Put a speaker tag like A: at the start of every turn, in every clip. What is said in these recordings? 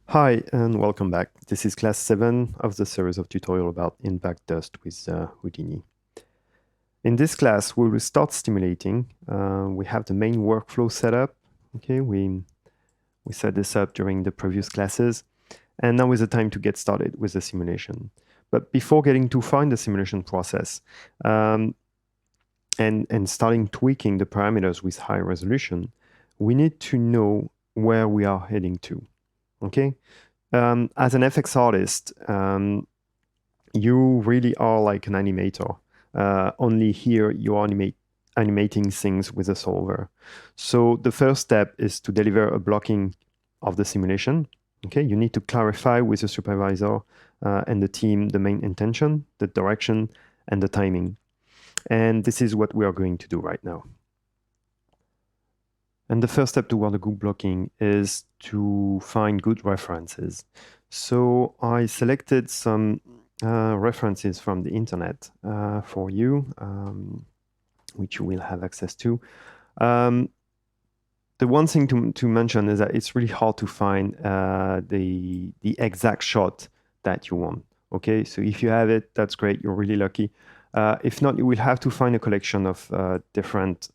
A: Hi, and welcome back. This is class 7 of the series of tutorial about impact dust with Houdini. In this class, we will start stimulating. We have the main workflow set up. Okay, we set this up during the previous classes, and now is the time to get started with the simulation. But before getting too far in the simulation process, and starting tweaking the parameters with high resolution, we need to know where we are heading to. Okay, as an FX artist, you really are like an animator. Only here you are animating things with a solver. So the first step is to deliver a blocking of the simulation. Okay, you need to clarify with your supervisor and the team the main intention, the direction, and the timing. And this is what we are going to do right now. And the first step toward the good blocking is to find good references. So I selected some references from the internet for you, which you will have access to. The one thing to mention is that it's really hard to find the exact shot that you want. Okay, so if you have it, that's great. You're really lucky. If not, you will have to find a collection of different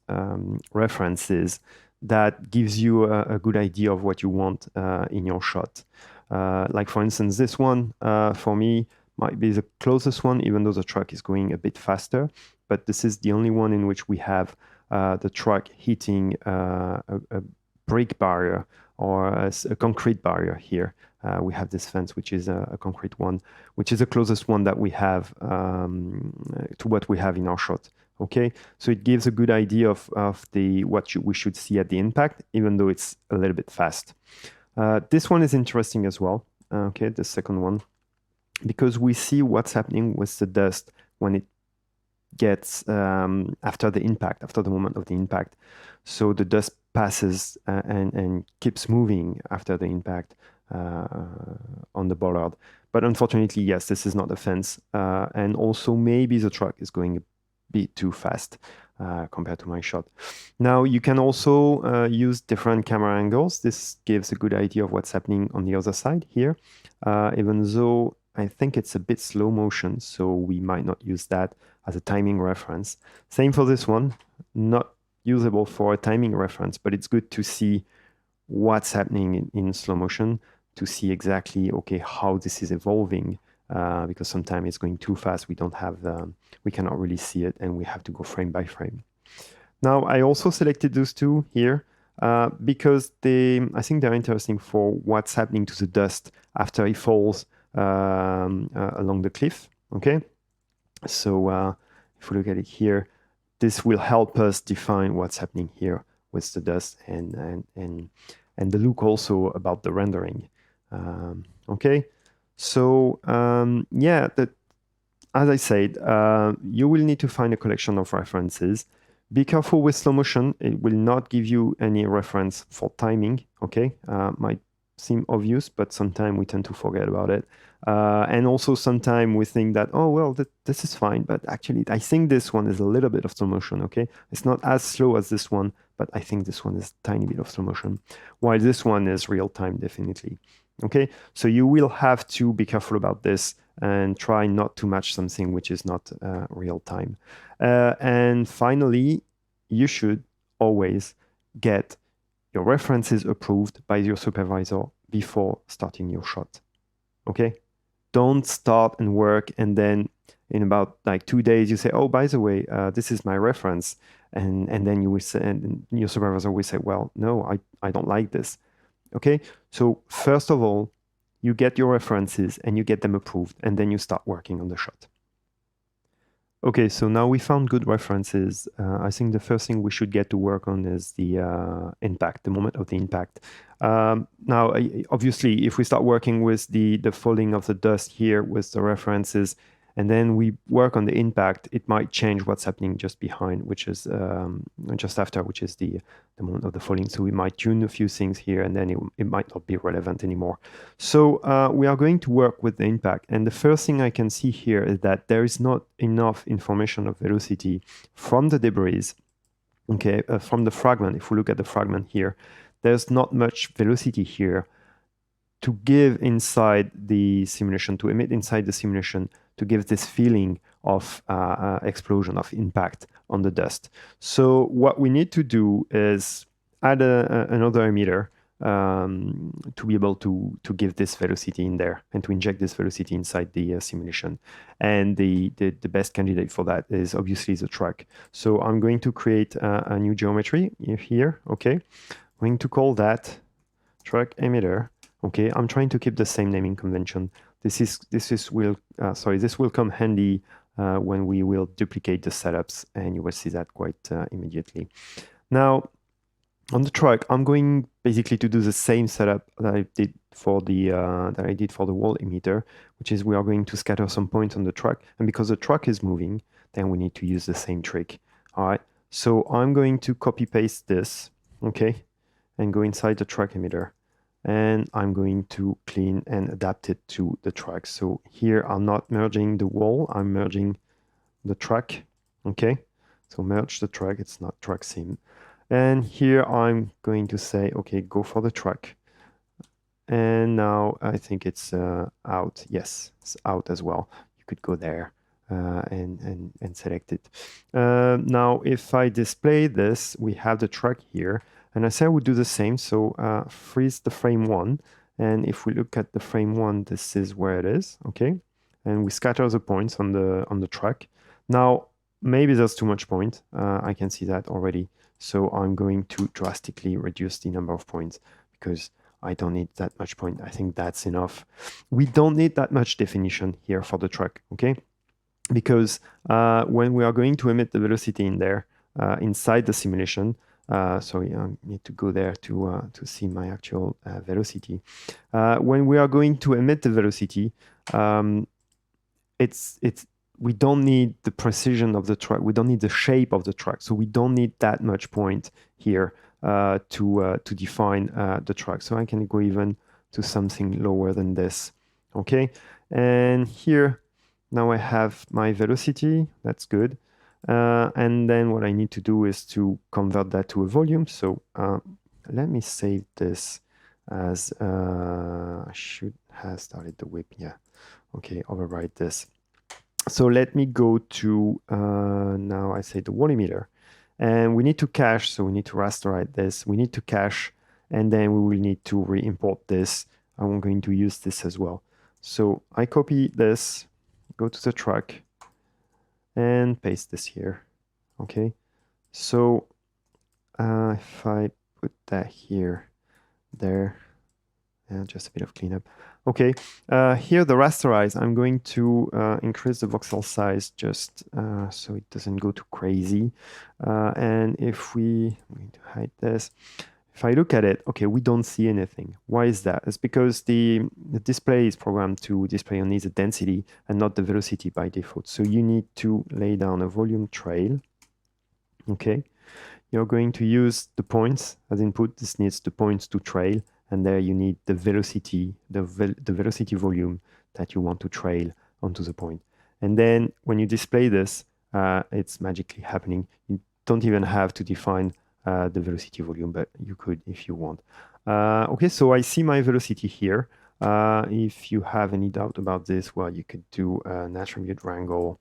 A: references that gives you a good idea of what you want in your shot. Like for instance, this one for me might be the closest one, even though the truck is going a bit faster. But this is the only one in which we have the truck hitting a brick barrier or a concrete barrier here. We have this fence, which is a concrete one, which is the closest one that we have to what we have in our shot. Okay, so it gives a good idea of what we should see at the impact, even though it's a little bit fast. This one is interesting as well. Okay, the second one, because we see what's happening with the dust when it gets after the impact, after the moment of the impact. So the dust passes and keeps moving after the impact on the bollard. But unfortunately, yes, this is not a fence. And also maybe the truck is going a bit too fast compared to my shot. Now you can also use different camera angles. This gives a good idea of what's happening on the other side here, even though I think it's a bit slow motion, so we might not use that as a timing reference. Same for this one, not usable for a timing reference, but it's good to see what's happening in slow motion to see exactly, okay, how this is evolving, because sometimes it's going too fast. We cannot really see it, and we have to go frame by frame. Now, I also selected those two here because I think they're interesting for what's happening to the dust after it falls along the cliff. Okay, so if we look at it here, this will help us define what's happening here with the dust and the look also about the rendering. Okay, so yeah, as I said, you will need to find a collection of references. Be careful with slow motion. It will not give you any reference for timing. Okay, might seem obvious, but sometimes we tend to forget about it. And also sometimes we think that, oh, well, this is fine. But actually, I think this one is a little bit of slow motion, okay? It's not as slow as this one, but I think this one is a tiny bit of slow motion, while this one is real time, definitely. Okay, so you will have to be careful about this and try not to match something which is not real time. And finally, you should always get your references approved by your supervisor before starting your shot. Okay? Don't start and work and then in about like 2 days you say, oh, by the way, this is my reference. And then you will say, and your supervisor will say, well, no, I don't like this. Okay? So first of all, you get your references and you get them approved, and then you start working on the shot. Okay, so now we found good references. I think the first thing we should get to work on is the impact, the moment of the impact. Now, obviously, if we start working with the falling of the dust here with the references, and then we work on the impact, it might change what's happening just behind, which is just after, which is the moment of the falling. So we might tune a few things here, and then it might not be relevant anymore. So we are going to work with the impact. And the first thing I can see here is that there is not enough information of velocity from the debris, okay, from the fragment. If we look at the fragment here, there's not much velocity here to give inside the simulation, to emit inside the simulation, to give this feeling of explosion, of impact on the dust. So what we need to do is add another emitter to be able to give this velocity in there and to inject this velocity inside the simulation. And the best candidate for that is obviously the truck. So I'm going to create a new geometry here. Okay, I'm going to call that truck emitter. Okay, I'm trying to keep the same naming convention. This will come handy when we will duplicate the setups, and you will see that quite immediately. Now, on the truck, I'm going basically to do the same setup that I did for the wall emitter, which is we are going to scatter some points on the truck, and because the truck is moving, then we need to use the same trick. All right, so I'm going to copy paste this, okay, and go inside the truck emitter, and I'm going to clean and adapt it to the truck. So here I'm not merging the wall, I'm merging the truck, okay. So merge the truck, it's not truck sim. And here I'm going to say, okay, go for the truck. And now I think it's out. Yes, it's out as well. You could go there and select it. Now, if I display this, we have the truck here. And I say I would do the same. So freeze the frame one. And if we look at the frame one, this is where it is. Okay. And we scatter the points on the truck. Now, maybe there's too much point. I can see that already. So I'm going to drastically reduce the number of points because I don't need that much point. I think that's enough. We don't need that much definition here for the truck, okay? Because when we are going to emit the velocity in there, inside the simulation, sorry, I need to go there to see my actual velocity. When we are going to emit the velocity, we don't need the precision of the truck. We don't need the shape of the truck. So we don't need that much point here to define the truck. So I can go even to something lower than this. Okay, and here now I have my velocity. That's good. And then what I need to do is to convert that to a volume. So let me save this as I should have started the whip. Yeah. Okay, overwrite this. So let me go to, now I say the wall emitter. And we need to cache, so we need to rasterize this. We need to cache, and then we will need to re-import this. I'm going to use this as well. So I copy this, go to the truck, and paste this here. Okay, so if I put that here, there, and just a bit of cleanup. Okay, here the rasterize, I'm going to increase the voxel size just so it doesn't go too crazy. And if I'm going to hide this. If I look at it, okay, we don't see anything. Why is that? It's because the display is programmed to display only the density and not the velocity by default. So you need to lay down a volume trail. Okay, you're going to use the points as input. This needs the points to trail. And there you need the velocity, the velocity volume that you want to trail onto the point. And then when you display this, it's magically happening. You don't even have to define the velocity volume, but you could if you want. Okay, so I see my velocity here. If you have any doubt about this, well, you could do an attribute wrangle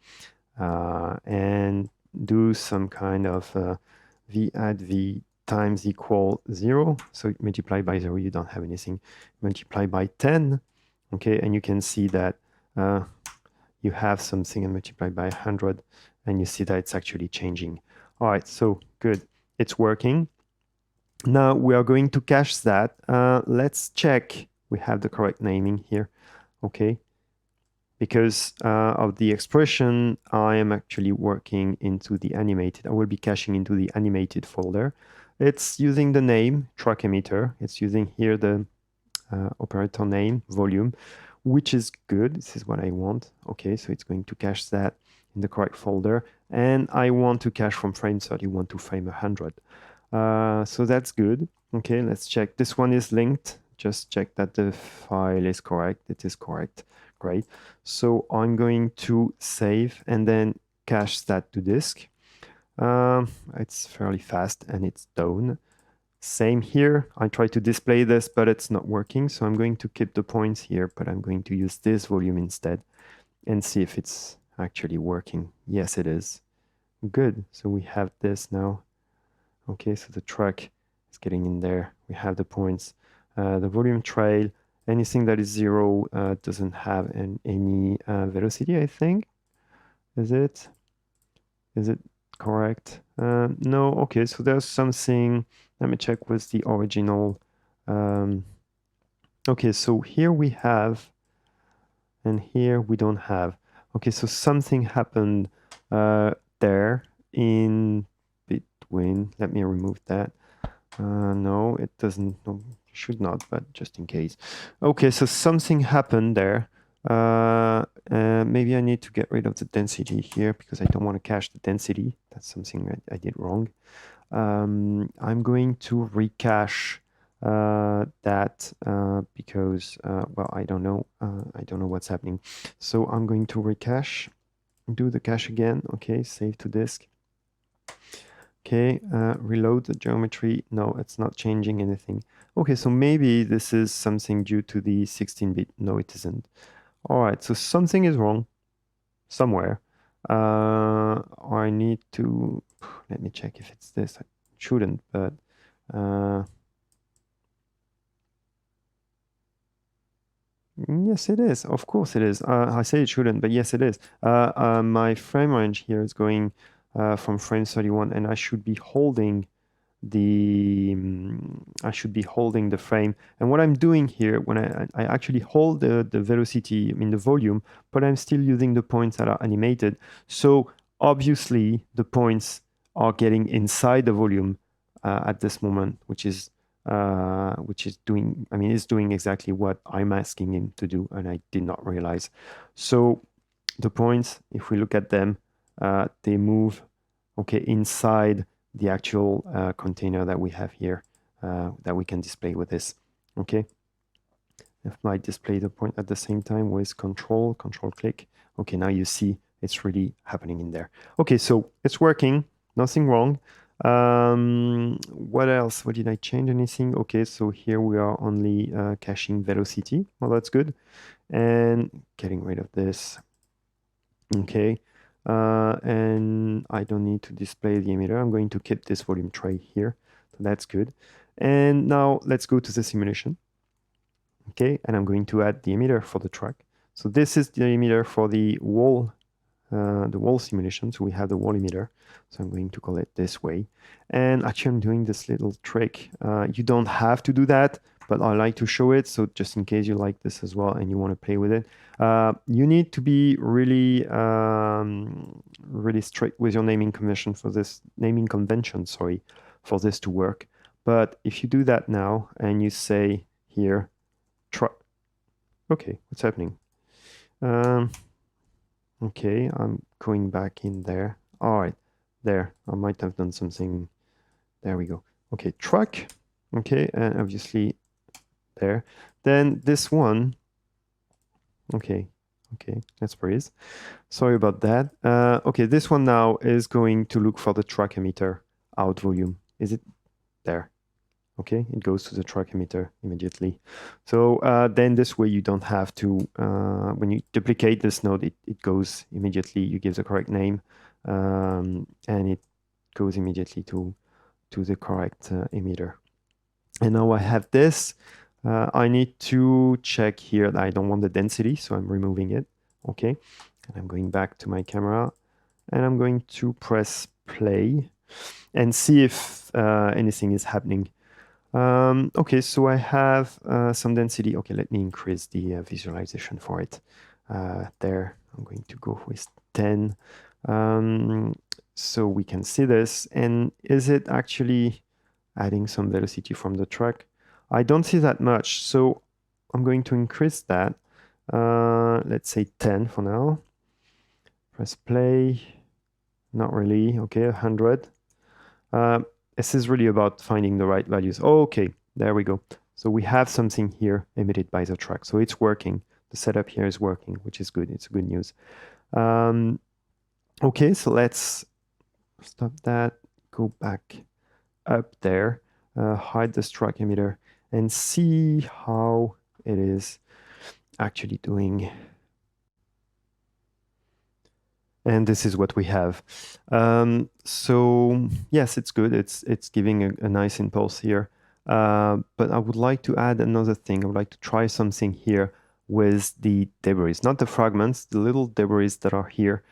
A: and do some kind of v add v times equal 0. So multiply by 0, you don't have anything. Multiply by 10, okay, and you can see that you have something, and multiply by 100, and you see that it's actually changing. All right, so good, it's working. Now we are going to cache that. Let's check we have the correct naming here, okay? Because of the expression, I am actually working into the animated. I will be caching into the animated folder. It's using the name truck emitter. It's using here the operator name volume, which is good. This is what I want. Okay, so it's going to cache that in the correct folder. And I want to cache from frame 31 to frame 100. So that's good. Okay, let's check. This one is linked. Just check that the file is correct. It is correct. Great. So I'm going to save and then cache that to disk. It's fairly fast and it's done. Same here. I try to display this, but it's not working. So I'm going to keep the points here, but I'm going to use this volume instead and see if it's actually working. Yes, it is. Good. So we have this now. Okay, so the track is getting in there. We have the points. The volume trail, anything that is 0 doesn't have any velocity, I think. Is it? Is it correct? No, okay, so there's something. Let me check with the original. Um, okay, so here we have, and here we don't have. Okay, so something happened there in between. Let me remove that. No, it doesn't. No, should not, but just in case. Okay, so something happened there. Maybe I need to get rid of the density here because I don't want to cache the density. That's something I did wrong. I'm going to recache that because, well, I don't know. I don't know what's happening. So I'm going to recache, do the cache again. Okay, save to disk. Okay, reload the geometry. No, it's not changing anything. Okay, so maybe this is something due to the 16-bit. No, it isn't. All right, so something is wrong somewhere. I need to, let me check if it's this. I shouldn't, but yes, it is. Of course it is. I say it shouldn't, but yes, it is. My frame range here is going from frame 31, and I should be holding I should be holding the frame. And what I'm doing here, when I actually hold the velocity, I mean the volume, but I'm still using the points that are animated. So obviously the points are getting inside the volume at this moment, which is doing, I mean, it's doing exactly what I'm asking him to do, and I did not realize. So the points, if we look at them, they move, okay, inside the actual container that we have here that we can display with this. Okay, if I display the point at the same time with control click. Okay, now you see it's really happening in there. Okay, so it's working, nothing wrong. What else? What did I change anything? Okay, so here we are only caching velocity. Well, that's good. And getting rid of this. Okay, and I don't need to display the emitter. I'm going to keep this volume tray here. So that's good. And now let's go to the simulation. Okay, and I'm going to add the emitter for the track. So this is the emitter for the wall simulation. So we have the wall emitter. So I'm going to call it this way. And actually I'm doing this little trick. You don't have to do that, but I like to show it. So just in case you like this as well and you want to play with it, you need to be really, really strict with your naming convention for this for this to work. But if you do that now and you say here, try, okay, what's happening? Okay, I'm going back in there. All right, there. I might have done something. There we go. Okay, truck. Okay, and obviously there. Then this one. Okay, okay, let's freeze. Sorry about that. Okay, this one now is going to look for the track emitter out volume. Is it there? Okay, it goes to the track emitter immediately. So then this way you don't have to, when you duplicate this node, it goes immediately, you give the correct name, and it goes immediately to the correct emitter. And now I have this. I need to check here that I don't want the density, so I'm removing it. Okay, and I'm going back to my camera, and I'm going to press play and see if anything is happening. Okay, so I have some density. Okay, let me increase the visualization for it. There, I'm going to go with 10. So we can see this. And is it actually adding some velocity from the track? I don't see that much, so I'm going to increase that. Let's say 10 for now. Press play. Not really. Okay, 100. This is really about finding the right values. Oh, okay, there we go. So we have something here emitted by the track. So it's working. The setup here is working, which is good. It's good news. Okay, so let's stop that. Go back up there. hide the struck emitter and see how it is actually doing. And this is what we have. So yes, it's good. It's giving a nice impulse here. But I would like to add another thing. I would like to try something here with the debris, not the fragments, the little debris that are here.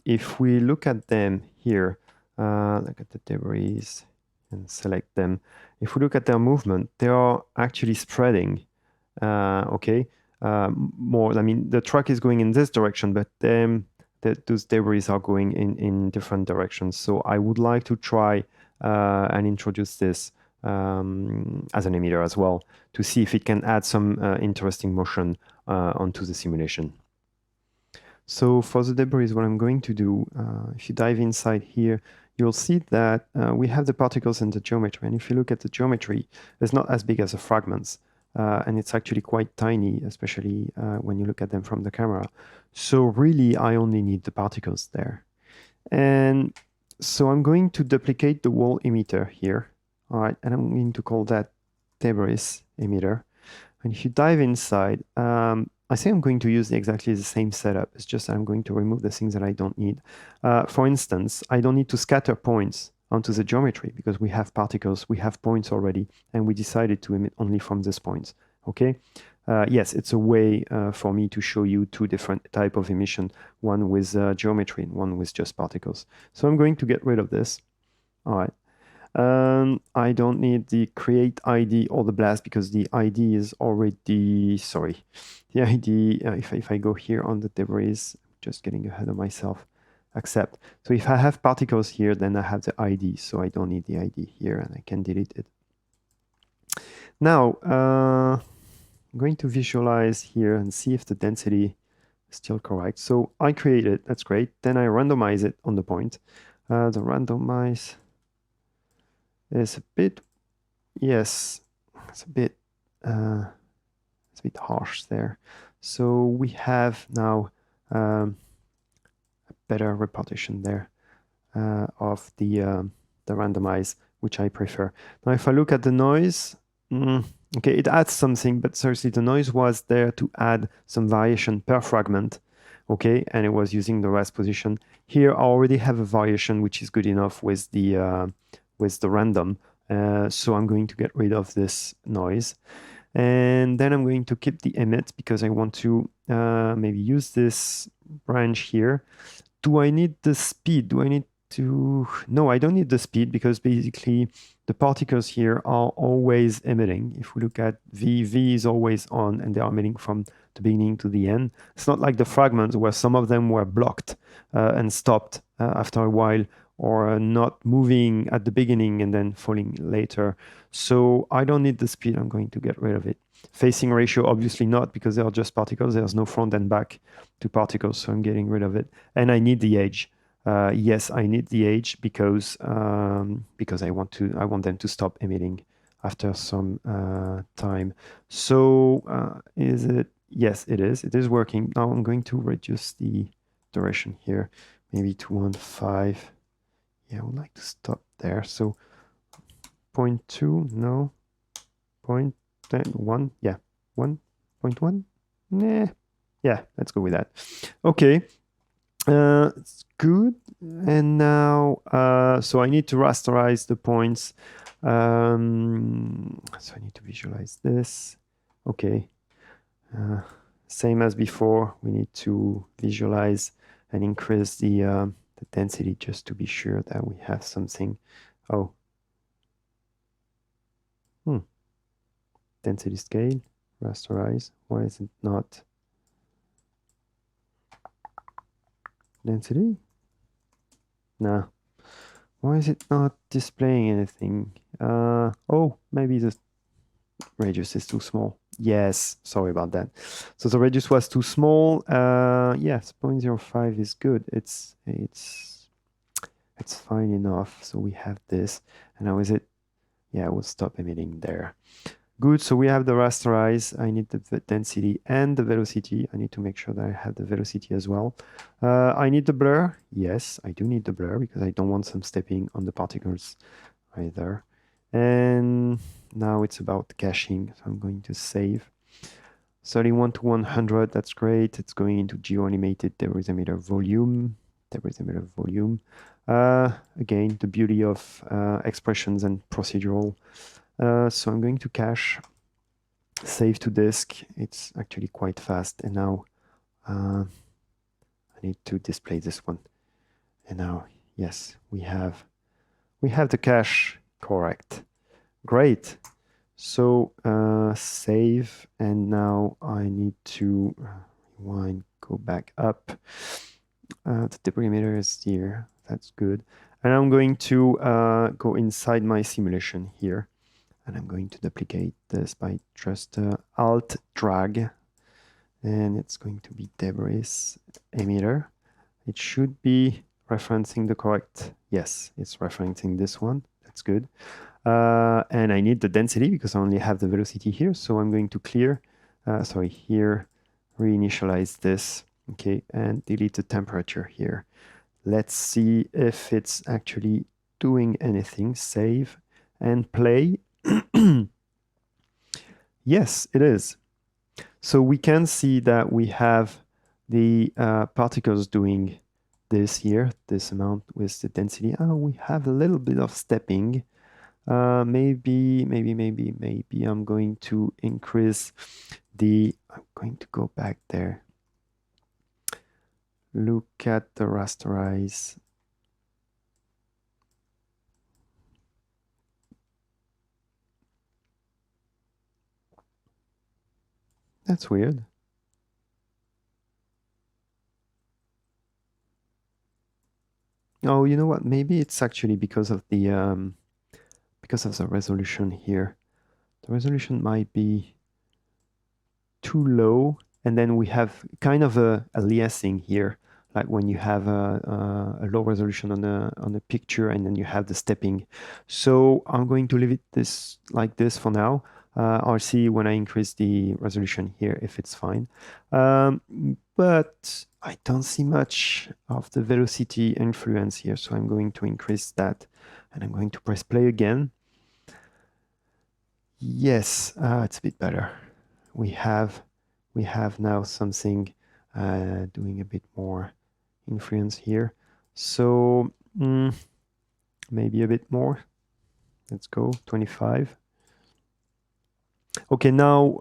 A: If we look at them here, look at the debris and select them. If we look at their movement, they are actually spreading. Okay, more. I mean, the truck is going in this direction, but those debris are going in different directions. So I would like to try and introduce this as an emitter as well to see if it can add some interesting motion onto the simulation. So for the debris, what I'm going to do, if you dive inside here, you'll see that we have the particles in the geometry. And if you look at the geometry, it's not as big as the fragments. And it's actually quite tiny, especially when you look at them from the camera. So really, I only need the particles there. And so I'm going to duplicate the wall emitter here. All right, and I'm going to call that debris emitter. And if you dive inside, I say I'm going to use exactly the same setup. It's just I'm going to remove the things that I don't need. For instance, I don't need to scatter points onto the geometry because we have particles, we have points already, and we decided to emit only from these points. Okay. Yes, it's a way for me to show you two different type of emission, one with geometry and one with just particles. So I'm going to get rid of this. All right. I don't need the create ID or the blast because the ID is already, sorry, the ID, if I go here on the debris, just getting ahead of myself, accept. So if I have particles here, then I have the ID, so I don't need the ID here and I can delete it. Now, I'm going to visualize here and see if the density is still correct. So I create it, that's great. Then I randomize it on the point. The randomize is a bit, yes, it's a bit harsh there. So we have now a better repartition there of the randomize, which I prefer. Now, if I look at the noise, okay, it adds something, but seriously, the noise was there to add some variation per fragment, okay, and it was using the rest position. Here, I already have a variation which is good enough with the random, so I'm going to get rid of this noise. And then I'm going to keep the emit because I want to maybe use this branch here. Do I need the speed? Do I need to? No, I don't need the speed because basically the particles here are always emitting. If we look at V is always on and they are emitting from the beginning to the end. It's not like the fragments where some of them were blocked and stopped after a while or not moving at the beginning and then falling later. So I don't need the speed. I'm going to get rid of it. Facing ratio, obviously not, because they are just particles. There's no front and back to particles, so I'm getting rid of it. And I need the age. Yes, I need the age because I want them to stop emitting after some time. So is it? Yes, it is. It is working. Now I'm going to reduce the duration here, maybe to 1.5. Yeah, I would like to stop there. So 0.2, no. 0.1, yeah. 1.1? Nah. Yeah, let's go with that. Okay. It's good. And now, so I need to rasterize the points. So I need to visualize this. Okay. Same as before, we need to visualize and increase the density just to be sure that we have something. Oh. Density scale, rasterize. Why is it not? Density? Nah. Why is it not displaying anything? Oh, maybe the radius is too small. Yes, sorry about that. So the radius was too small. Yes, 0.05 is good. It's fine enough. So we have this. And now is it? Yeah, we'll stop emitting there. Good, so we have the rasterize. I need the density and the velocity. I need to make sure that I have the velocity as well. I need the blur. Yes, I do need the blur because I don't want some stepping on the particles either. And now it's about caching. So I'm going to save. 31 to 100, that's great. It's going into GeoAnimated debris emitter volume. Debris emitter volume. Again, the beauty of expressions and procedural. So I'm going to cache, save to disk. It's actually quite fast. And now I need to display this one. And now, yes, we have the cache correct. Great. So save, and now I need to rewind, go back up. The debris emitter is here. That's good. And I'm going to go inside my simulation here. And I'm going to duplicate this by just Alt drag. And it's going to be debris emitter. It should be referencing the correct. Yes, it's referencing this one. That's good. And I need the density because I only have the velocity here. So I'm going to clear, here, reinitialize this, okay, and delete the temperature here. Let's see if it's actually doing anything. Save and play. Yes, it is. So we can see that we have the particles doing this here, this amount with the density. Oh, we have a little bit of stepping. Maybe I'm going to increase I'm going to go back there. Look at the rasterize. That's weird. Oh, you know what? Maybe it's actually because of the resolution here. The resolution might be too low, and then we have kind of a aliasing here, like when you have a low resolution on a picture, and then you have the stepping. So I'm going to leave it like this for now. I'll see when I increase the resolution here if it's fine. But I don't see much of the velocity influence here, so I'm going to increase that, and I'm going to press play again. Yes, it's a bit better. We have now something doing a bit more influence here. So maybe a bit more. Let's go 25. Okay, now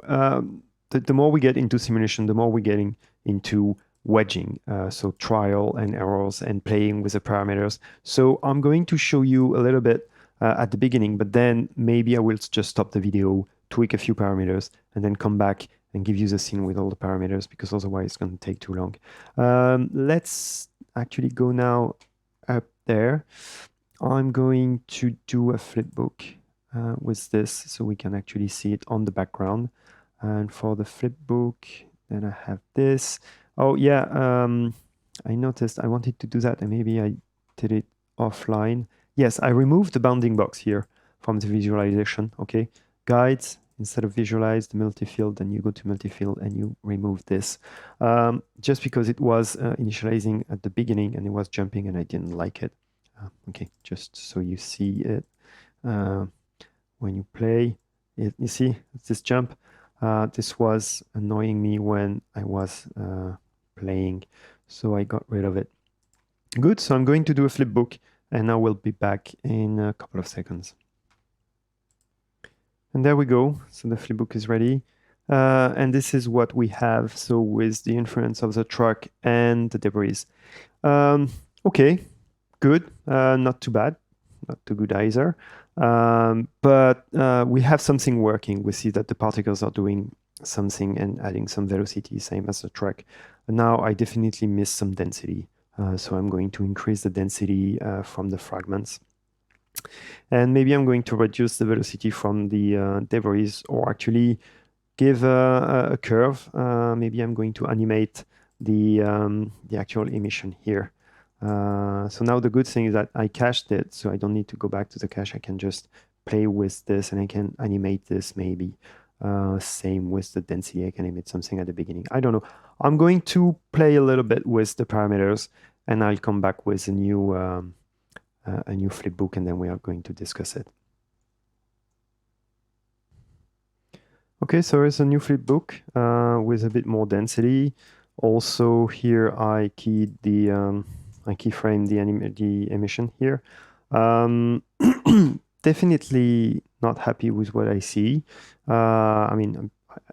A: the more we get into simulation, the more we're getting into wedging, so trial and errors and playing with the parameters. So I'm going to show you a little bit at the beginning, but then maybe I will just stop the video, tweak a few parameters, and then come back and give you the scene with all the parameters, because otherwise it's going to take too long. Let's actually go now up there. I'm going to do a flipbook with this so we can actually see it on the background. And for the flipbook, then I have this. Oh yeah, I noticed I wanted to do that, and maybe I did it offline. Yes, I removed the bounding box here from the visualization. Okay, guides, instead of visualize the multi-field, then you go to multi-field and you remove this. Just because it was initializing at the beginning and it was jumping and I didn't like it. Okay, just so you see it when you play it. You see this jump. This was annoying me when I was playing, so I got rid of it. Good, so I'm going to do a flipbook, and I will be back in a couple of seconds. And there we go. So the flipbook is ready. And this is what we have. So with the influence of the truck and the debris. Okay, good. Not too bad. Not too good either. But we have something working. We see that the particles are doing something and adding some velocity, same as the truck. Now I definitely miss some density. So I'm going to increase the density from the fragments. And maybe I'm going to reduce the velocity from the debris, or actually give a curve. Maybe I'm going to animate the actual emission here. So now the good thing is that I cached it, so I don't need to go back to the cache. I can just play with this, and I can animate this maybe. Same with the density. I can animate something at the beginning. I don't know. I'm going to play a little bit with the parameters, and I'll come back with a new flipbook, and then we are going to discuss it. Okay, so it's a new flipbook with a bit more density. Also here I keyed the I keyframed the emission here. Definitely not happy with what I see. I mean,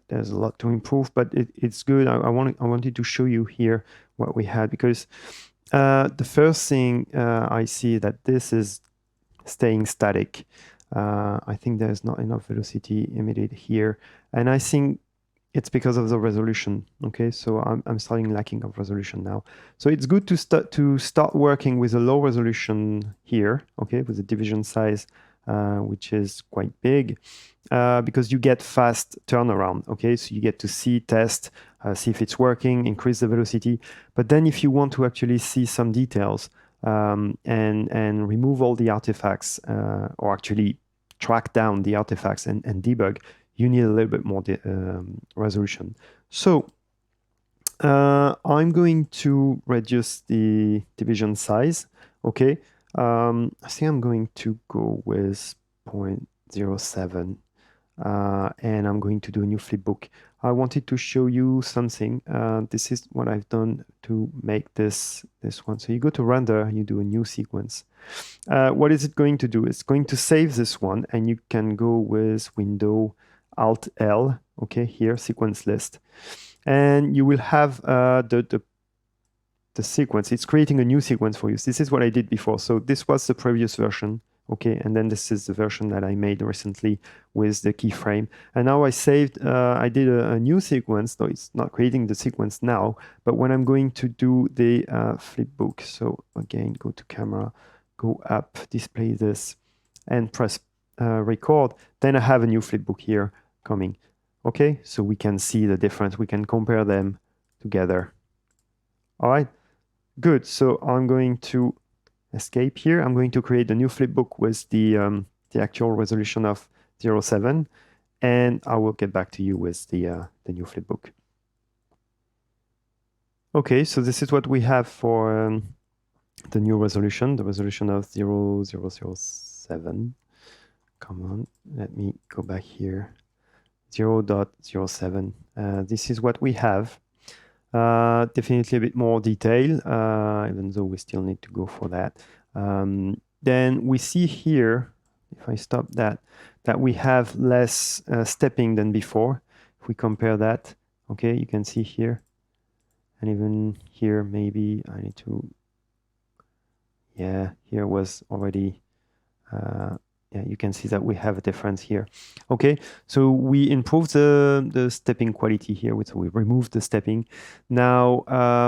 A: there's a lot to improve, but it's good. I wanted to show you here what we had because the first thing I see that this is staying static. I think there's not enough velocity emitted here. And I think it's because of the resolution. Okay, so I'm starting lacking of resolution now. So it's good to start working with a low resolution here, okay, with a division size, which is quite big, because you get fast turnaround, okay? So you get to see, test, see if it's working, increase the velocity. But then if you want to actually see some details, and remove all the artifacts, or actually track down the artifacts and debug, you need a little bit more resolution. So I'm going to reduce the division size. Okay, I think I'm going to go with 0.07, and I'm going to do a new flipbook. I wanted to show you something. This is what I've done to make this one. So you go to render, you do a new sequence. What is it going to do? It's going to save this one, and you can go with Window Alt L. Okay, here sequence list, and you will have the sequence. It's creating a new sequence for you. This is what I did before. So this was the previous version. Okay, and then this is the version that I made recently with the keyframe. And now I saved, I did a new sequence, though it's not creating the sequence now, but when I'm going to do the flipbook, so again, go to camera, go up, display this, and press record, then I have a new flipbook here coming. Okay, so we can see the difference. We can compare them together. All right, good. So I'm going to escape here. I'm going to create a new flipbook with the actual resolution of 0.7, and I will get back to you with the new flipbook. Okay, so this is what we have for the new resolution, the resolution of 0.007. Come on, let me go back here. 0.07. This is what we have. Definitely a bit more detail, even though we still need to go for that. Then we see here, if I stop that we have less stepping than before. If we compare that, okay, you can see here, and even here, maybe I need to, yeah, here was already, yeah, you can see that we have a difference here. Okay, so we improved the stepping quality here, so we removed the stepping. Now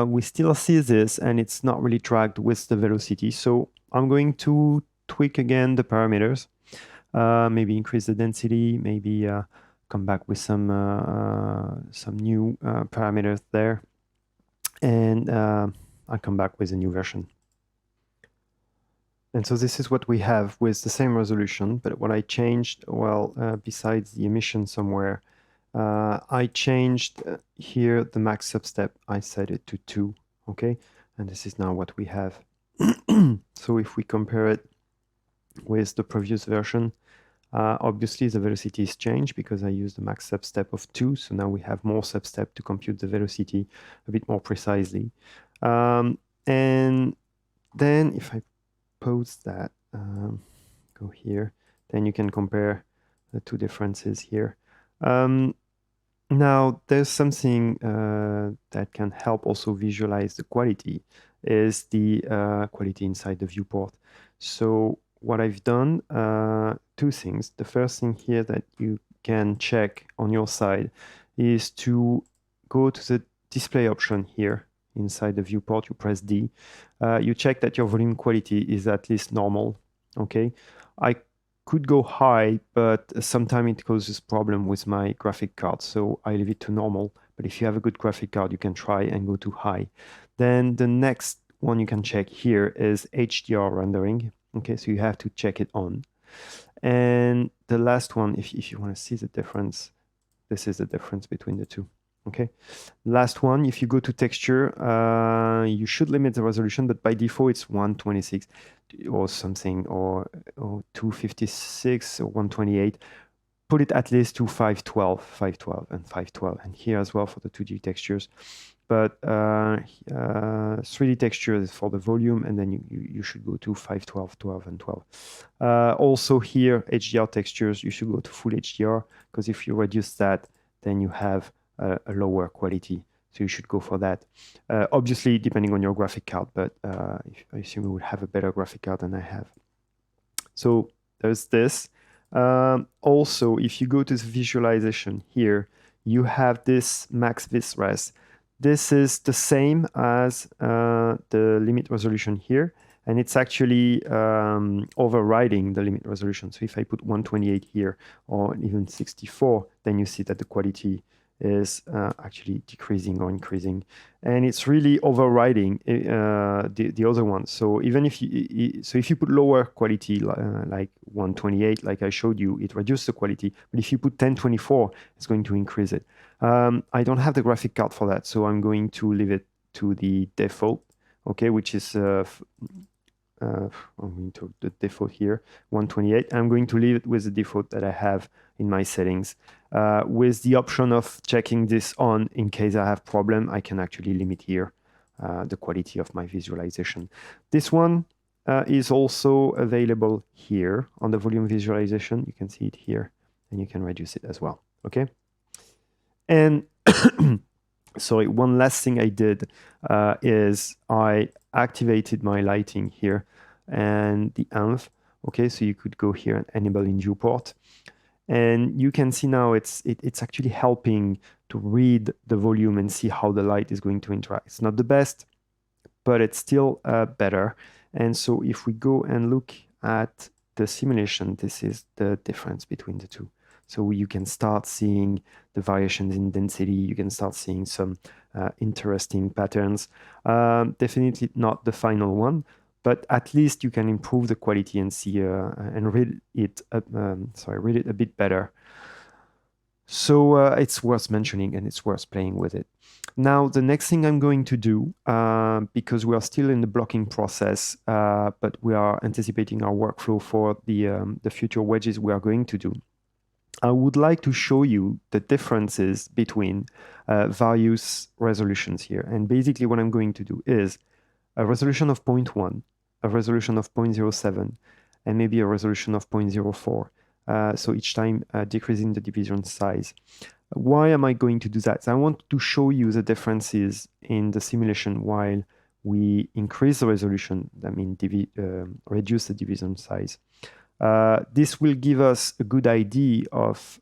A: we still see this, and it's not really tracked with the velocity. So I'm going to tweak again the parameters, maybe increase the density, maybe come back with some new parameters there, and I'll come back with a new version. And so this is what we have with the same resolution, but what I changed, well, besides the emission somewhere, I changed here the max substep. I set it to 2, okay? And this is now what we have. So if we compare it with the previous version, obviously the velocity is changed because I used the max substep of 2, so now we have more substep to compute the velocity a bit more precisely. And then if I pause that, go here, then you can compare the two differences here. Now, there's something that can help also visualize the quality, is the quality inside the viewport. So what I've done, two things. The first thing here that you can check on your side is to go to the display option here inside the viewport. You press D. You check that your volume quality is at least normal. Okay, I could go high, but sometimes it causes problem with my graphic card, so I leave it to normal. But if you have a good graphic card, you can try and go to high. Then the next one you can check here is HDR rendering. Okay, so you have to check it on. And the last one, if you want to see the difference, this is the difference between the two. Okay, last one, if you go to texture, you should limit the resolution, but by default it's 126 or something, or 256 or 128. put it at least to 512, 512, and 512, and here as well for the 2D textures. But 3D textures for the volume, and then you should go to 512, 12, and 12. Also here, HDR textures, you should go to full HDR, because if you reduce that, then you have a lower quality. So you should go for that. Obviously, depending on your graphic card, but I assume you would have a better graphic card than I have. So there's this. Also, if you go to the visualization here, you have this max visres. This is the same as the limit resolution here, and it's actually overriding the limit resolution. So if I put 128 here or even 64, then you see that the quality is actually decreasing or increasing, and it's really overriding the other one. So even if you put lower quality like 128, like I showed you, it reduces the quality. But if you put 1024, it's going to increase it. I don't have the graphic card for that, so I'm going to leave it to the default, okay, which is I'm going to the default here, 128. I'm going to leave it with the default that I have in my settings. With the option of checking this on in case I have problem, I can actually limit here the quality of my visualization. This one is also available here on the volume visualization. You can see it here, and you can reduce it as well, okay? And sorry, one last thing I did is I activated my lighting here and the env. Okay, so you could go here and enable in viewport. And you can see now it's actually helping to read the volume and see how the light is going to interact. It's not the best, but it's still better. And so if we go and look at the simulation, this is the difference between the two. So you can start seeing the variations in density. You can start seeing some interesting patterns. Definitely not the final one, but at least you can improve the quality and see and read it a bit better. So it's worth mentioning, and it's worth playing with it. Now, the next thing I'm going to do, because we are still in the blocking process, but we are anticipating our workflow for the future wedges we are going to do. I would like to show you the differences between various resolutions here. And basically what I'm going to do is a resolution of 0.1, a resolution of 0.07, and maybe a resolution of 0.04. So each time decreasing the division size. Why am I going to do that? So I want to show you the differences in the simulation while we increase the resolution, I mean reduce the division size. This will give us a good idea of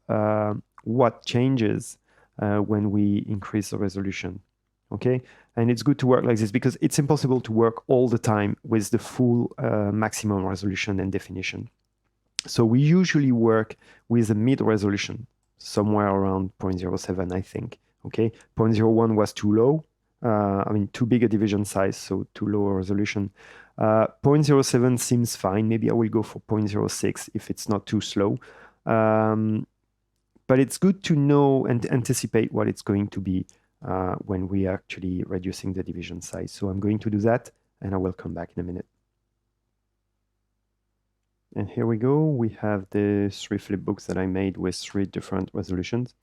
A: what changes when we increase the resolution, okay? And it's good to work like this because it's impossible to work all the time with the full maximum resolution and definition. So we usually work with a mid-resolution, somewhere around 0.07, I think, okay? 0.01 was too low, I mean, too big a division size, so too low a resolution. 0.07 seems fine. Maybe I will go for 0.06 if it's not too slow. But it's good to know and anticipate what it's going to be when we are actually reducing the division size. So I'm going to do that, and I will come back in a minute. And here we go. We have the 3 flipbooks that I made with 3 different resolutions.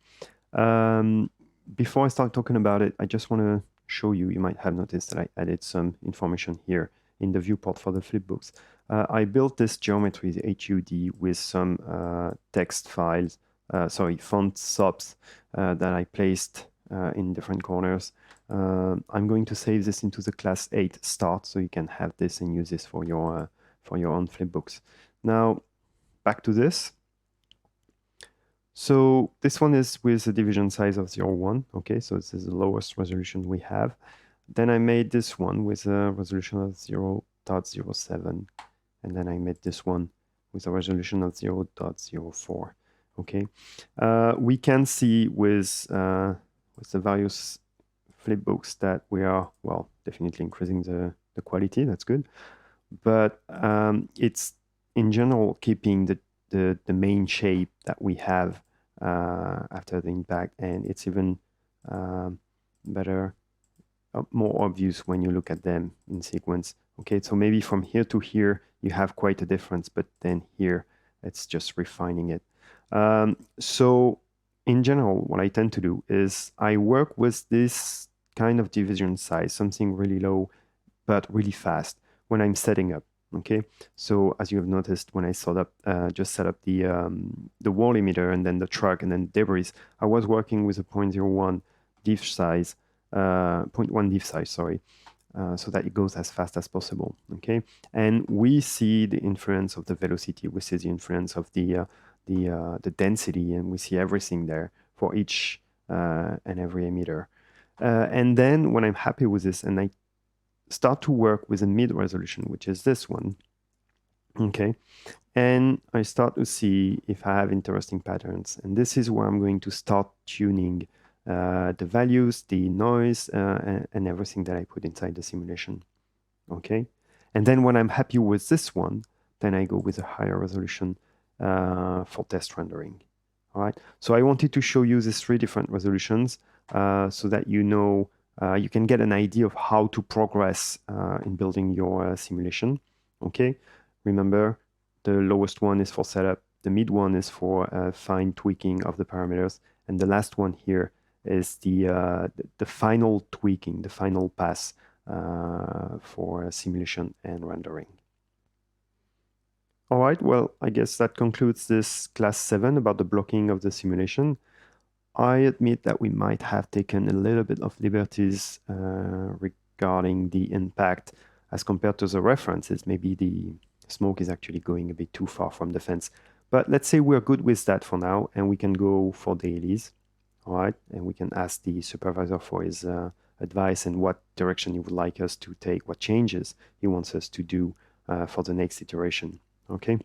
A: Before I start talking about it, I just want to show you, you might have noticed that I added some information here in the viewport for the flipbooks. I built this geometry, the HUD, with some text files, font subs that I placed in different corners. I'm going to save this into the class 8 start, so you can have this and use this for your own flipbooks. Now, back to this. So this one is with a division size of 0.1. Okay, so this is the lowest resolution we have. Then I made this one with a resolution of 0.07. And then I made this one with a resolution of 0.04. Okay, we can see with the various flipbooks that we are, well, definitely increasing the quality. That's good. But it's in general keeping the main shape that we have after the impact, and it's even better, more obvious when you look at them in sequence. Okay, so maybe from here to here you have quite a difference, but then here it's just refining it. So in general, what I tend to do is I work with this kind of division size, something really low but really fast when I'm setting up. Okay, so as you have noticed, when I just set up the wall emitter and then the truck and then debris, I was working with a 0.01 diff size, zero point 0.1 diff size, sorry, so that it goes as fast as possible. Okay, and we see the influence of the velocity, we see the influence of the density, and we see everything there for each and every emitter. And then when I'm happy with this, and I start to work with a mid resolution, which is this one. Okay. And I start to see if I have interesting patterns. And this is where I'm going to start tuning the values, the noise, and everything that I put inside the simulation. Okay. And then when I'm happy with this one, then I go with a higher resolution for test rendering. All right. So I wanted to show you these three different resolutions so that you can get an idea of how to progress in building your simulation. Okay. Remember, the lowest one is for setup, the mid one is for fine tweaking of the parameters, and the last one here is the final tweaking, the final pass for simulation and rendering. All right, well, I guess that concludes this class 7 about the blocking of the simulation. I admit that we might have taken a little bit of liberties regarding the impact as compared to the references. Maybe the smoke is actually going a bit too far from the fence. But let's say we're good with that for now, and we can go for dailies. All right, and we can ask the supervisor for his advice and what direction he would like us to take, what changes he wants us to do for the next iteration. Okay,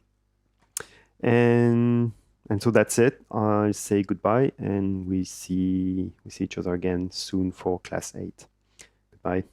A: and so that's it. I say goodbye, and we see each other again soon for class 8. Goodbye.